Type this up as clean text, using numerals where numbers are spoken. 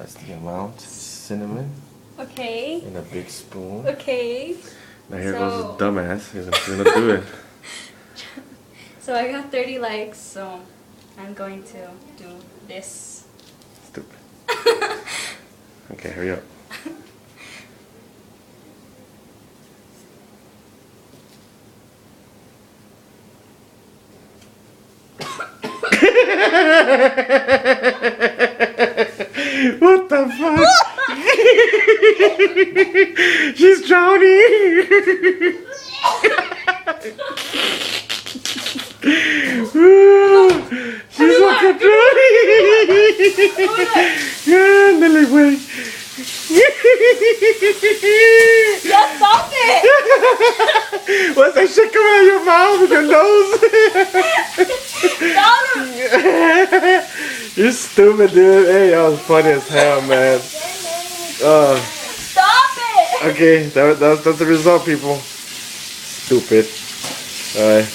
That's the amount. Cinnamon. Okay. In a big spoon. Okay. Now here goes this dumbass. He's gonna do it. So I got 30 likes, so I'm going to do this. Stupid. Okay, hurry up. What the fuck? She's drowning. She's like a drowning. Ándale, güey. Yeah, stop it! What's that shit coming out of your mouth and your nose? Stop! You're stupid, dude. Hey, that was funny as hell, man. Stop it! Okay, that's the result, people. Stupid. Alright.